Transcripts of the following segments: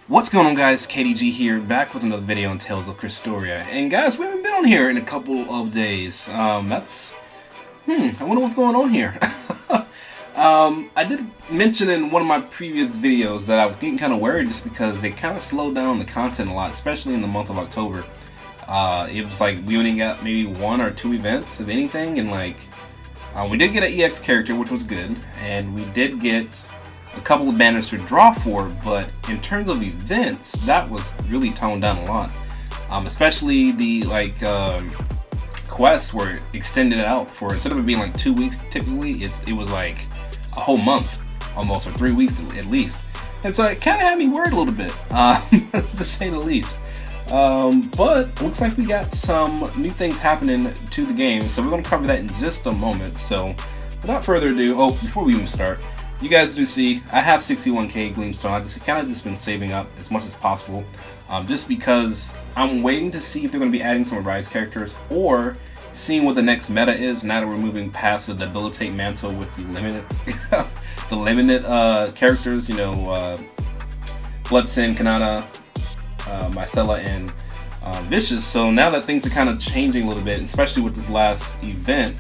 What's going on, guys? KDG here, back with another video on Tales of Krystoria. And guys, we haven't been on here in a couple of days. I wonder what's going on here. I did mention in one of my previous videos that I was getting kind of worried just because they kind of slowed down the content a lot, especially in the month of October. It was like we only got maybe 1 or 2 events, if anything, and like we did get an EX character, which was good, and we did get a couple of banners to draw for, but in terms of events, that was really toned down a lot. Especially the quests were extended out for, instead of it being like 2 weeks typically, it was like a whole month almost, or 3 weeks at least. And so it kind of had me worried a little bit, to say the least. But looks like we got some new things happening to the game, so we're going to cover that in just a moment. So without further ado, before we even start, you guys do see I have 61k Gleamstone. I just kind of been saving up as much as possible, just because I'm waiting to see if they're going to be adding some Rise characters, or seeing what the next meta is now that we're moving past the Debilitate Mantle with the limited characters. You know, Bloodsin, Kanata, Mycela, and Vicious. So now that things are kind of changing a little bit, especially with this last event,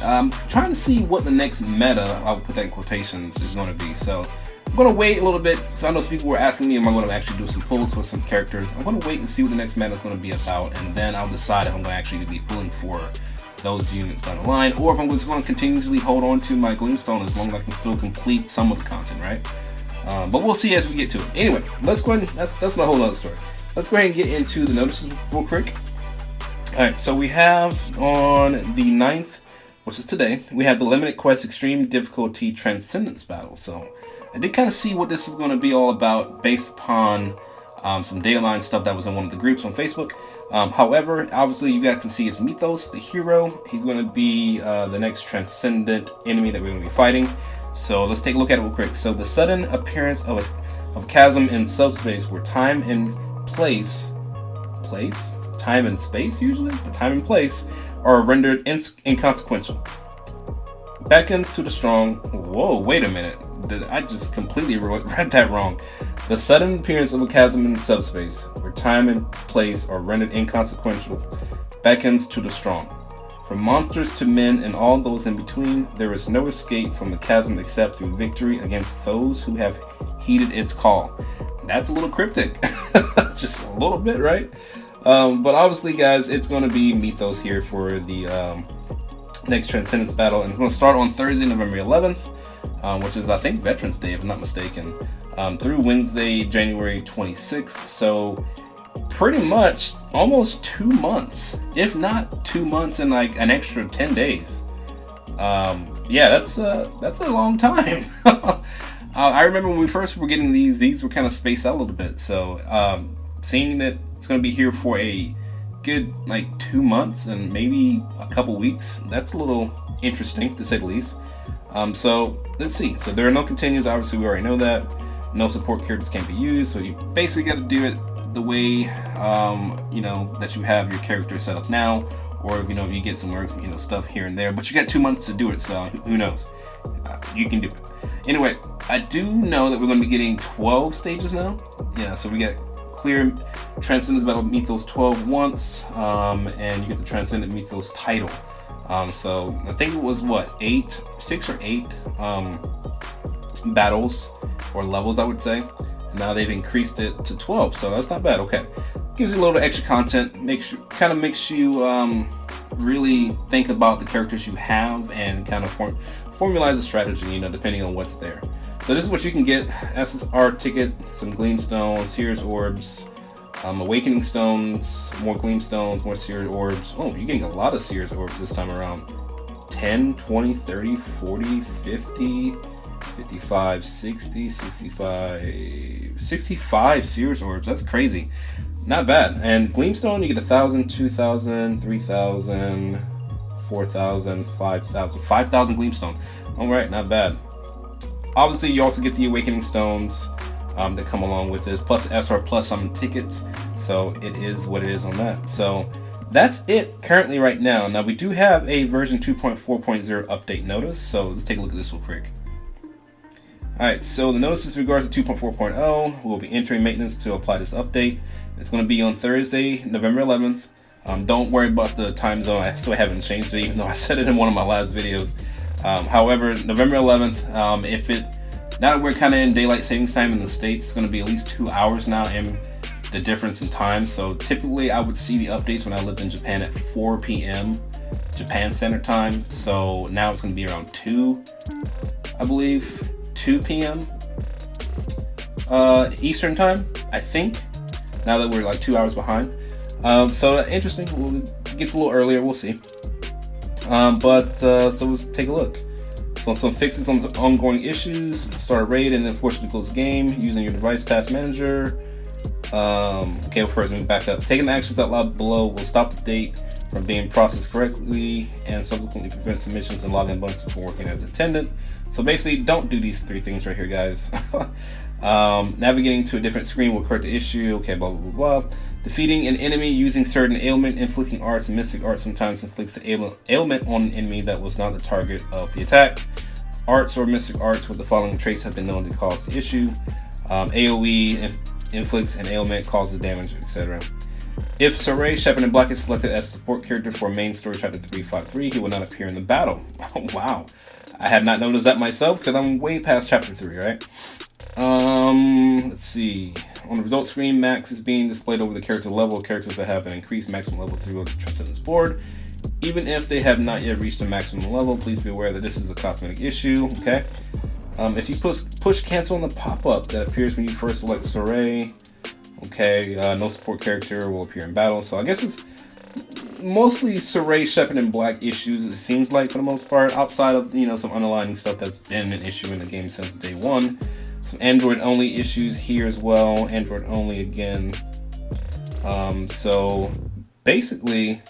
I'm trying to see what the next meta, I'll put that in quotations, is going to be. So I'm going to wait a little bit. So I know some people were asking me, am I going to actually do some pulls for some characters? I'm going to wait and see what the next meta is going to be about, and then I'll decide if I'm going to actually be pulling for those units down the line, or if I'm just going to continuously hold on to my Gleamstone as long as I can still complete some of the content, right? But we'll see as we get to it. Anyway, let's go ahead and, that's a whole other story. Let's go ahead and get into the notices real quick. Alright, so we have on the 9th, which is today, we have the Limited Quest Extreme Difficulty Transcendence Battle. So I did kind of see what this is going to be all about based upon some Dataline stuff that was in one of the groups on Facebook. However, obviously you guys can see it's Mythos, the hero. He's going to be the next transcendent enemy that we're going to be fighting. So let's take a look at it real quick. So the sudden appearance of a chasm in subspace where time and time and space usually, but time and place are rendered inconsequential. Beckons to the strong. Whoa, wait a minute. I just completely read that wrong. The sudden appearance of a chasm in subspace where time and place are rendered inconsequential beckons to the strong. From monsters to men and all those in between, there is no escape from the chasm except through victory against those who have heeded its call. That's a little cryptic. Just a little bit, right? But obviously, guys, it's going to be Mythos here for the next Transcendence Battle, and it's going to start on Thursday, November 11th, which is, I think, Veterans Day, if I'm not mistaken, through Wednesday, January 26th. So pretty much almost 2 months, if not 2 months and like an extra 10 days. Yeah, that's a long time. I remember when we first were getting these were kind of spaced out a little bit. So seeing that it's going to be here for a good like 2 months and maybe a couple weeks, that's a little interesting to say the least. So let's see. So there are no continues, obviously we already know that. No support characters can be used, so you basically got to do it the way that you have your character set up now, or if you get some more stuff here and there, but you got 2 months to do it, so who knows. You can do it. Anyway, I do know that we're going to be getting 12 stages now. Yeah, so we got clear Transcendence Battle Mythos 12 once, and you get the Transcendent Mythos title. So I think it was 6 or 8 battles or levels, I would say. And now they've increased it to 12, so that's not bad. Okay, gives you a little extra content, makes you really think about the characters you have and kind of formalize a strategy, depending on what's there. So this is what you can get: SSR ticket, some Gleamstones, Seer's Orbs, Awakening Stones, more Gleamstones, more Seer's Orbs. Oh, you're getting a lot of Seer's Orbs this time around. 10, 20, 30, 40, 50, 55, 60, 65, 65 Sears orbs. That's crazy. Not bad. And Gleamstone, you get 1,000, 2,000, 3,000, 4,000, 5,000. 5,000 Gleamstone. Alright, not bad. Obviously, you also get the Awakening Stones that come along with this, plus SR plus some tickets. So it is what it is on that. So that's it currently right now. Now we do have a version 2.4.0 update notice. So let's take a look at this real quick. Alright, so the notice is in regards to 2.4.0. We'll be entering maintenance to apply this update. It's going to be on Thursday, November 11th. Don't worry about the time zone. I still haven't changed it, even though I said it in one of my last videos. However, November 11th, now that we're kind of in daylight savings time in the States, it's going to be at least 2 hours now in the difference in time. So typically I would see the updates when I lived in Japan at 4 p.m. Japan Standard Time. So now it's going to be around 2, I believe, 2 p.m. Eastern Time, I think, now that we're like 2 hours behind. So interesting. It gets a little earlier. We'll see. So let's take a look. So some fixes on the ongoing issues. Start a raid and then force to close the game using your device task manager. Okay, first let me back up. Taking the actions out loud below will stop the date from being processed correctly and subsequently prevent submissions and login bonuses from working as intended. So basically, don't do these 3 things right here, guys. Navigating to a different screen will correct the issue. Okay, blah, blah, blah, blah. Defeating an enemy using certain ailment, inflicting arts, and mystic arts sometimes inflicts the ailment on an enemy that was not the target of the attack. Arts or mystic arts with the following traits have been known to cause the issue. AoE inflicts an ailment, causes damage, etc. If Sorey, Shepherd in Black is selected as support character for main story chapter 353, he will not appear in the battle. Oh, wow. I had not noticed that myself because I'm way past chapter 3, right? Let's see. On the results screen, max is being displayed over the character level of characters that have an increased maximum level through the Transcendence board. Even if they have not yet reached a maximum level, please be aware that this is a cosmetic issue, okay? If you push cancel on the pop-up that appears when you first select Sorey, okay, no support character will appear in battle. So I guess it's mostly Sorey, Shepherd in Black issues, it seems like, for the most part, outside of, some underlying stuff that's been an issue in the game since day one. Some Android only issues here as well. Android only again. So basically,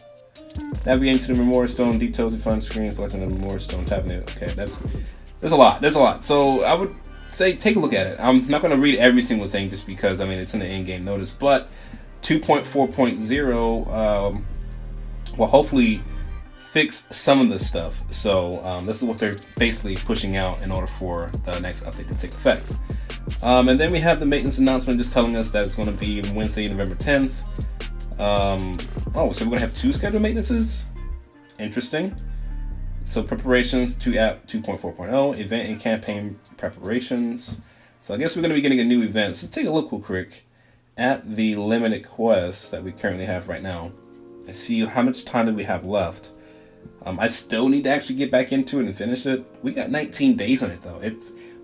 navigating to the Memoria Stone, details of find screen, selecting the Memoria Stone, tapping it. Okay, there's a lot. There's a lot. So I would say take a look at it. I'm not going to read every single thing just because it's in the in-game notice. But 2.4.0 will hopefully fix some of this stuff. So this is what they're basically pushing out in order for the next update to take effect. And then we have the maintenance announcement just telling us that it's going to be Wednesday, November 10th. So we're going to have 2 scheduled maintenances. Interesting. So preparations to app 2.4.0, event and campaign preparations. So I guess we're going to be getting a new event. So let's take a look real quick at the limited quests that we currently have right now and see how much time that we have left. I still need to actually get back into it and finish it. We got 19 days on it though.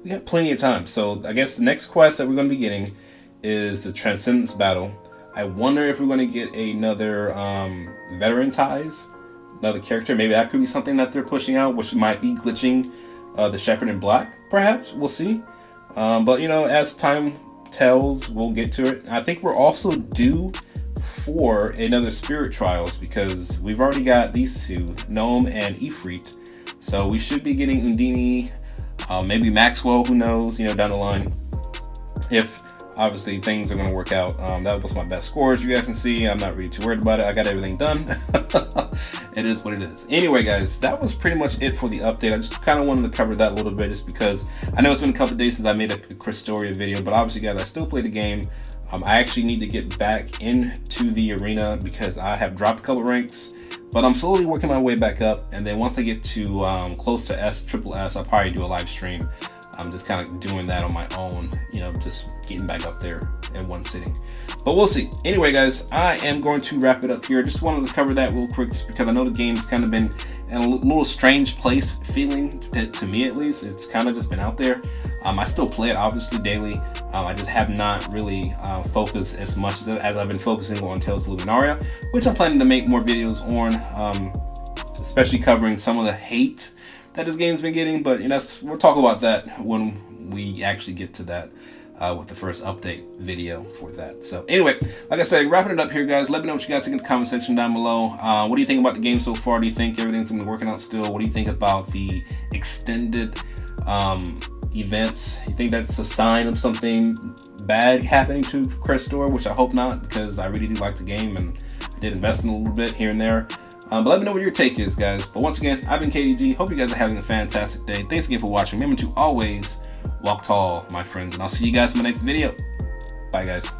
We got plenty of time. So I guess the next quest that we're going to be getting is the Transcendence Battle. I wonder if we're going to get another Veteran Ties, another character. Maybe that could be something that they're pushing out, which might be glitching the Shepherd in Black. Perhaps we'll see. But as time tells, we'll get to it. I think we're also due for another Spirit Trials because we've already got these 2, Gnome and Ifrit. So we should be getting Undine, maybe Maxwell, who knows, down the line. If obviously things are going to work out. That was my best scores, you guys can see. I'm not really too worried about it. I got everything done. It is what it is. Anyway, guys, that was pretty much it for the update. I just kind of wanted to cover that a little bit just because I know it's been a couple of days since I made a Christoria video, but obviously, guys, I still play the game. I actually need to get back into the arena because I have dropped a couple ranks, but I'm slowly working my way back up. And then once I get to close to triple S, I'll probably do a live stream. I'm just kind of doing that on my own, just getting back up there in one sitting. But we'll see. Anyway, guys, I am going to wrap it up here. Just wanted to cover that real quick just because I know the game's kind of been in a little strange place feeling, to me at least. It's kind of just been out there. I still play it, obviously, daily. I just have not really focused as much as I've been focusing on Tales of Luminaria, which I'm planning to make more videos on, especially covering some of the hate that this game's been getting, but we'll talk about that when we actually get to that with the first update video for that. So anyway, like I said, wrapping it up here, guys. Let me know what you guys think in the comment section down below. What do you think about the game so far? Do you think everything's gonna be working out still? What do you think about the extended events? You think that's a sign of something bad happening to Crestor, which I hope not, because I really do like the game and I did invest in a little bit here and there. But let me know what your take is, guys. But once again, I've been KDG. Hope you guys are having a fantastic day. Thanks again for watching. Remember to always walk tall, my friends, and I'll see you guys in my next video. Bye, guys.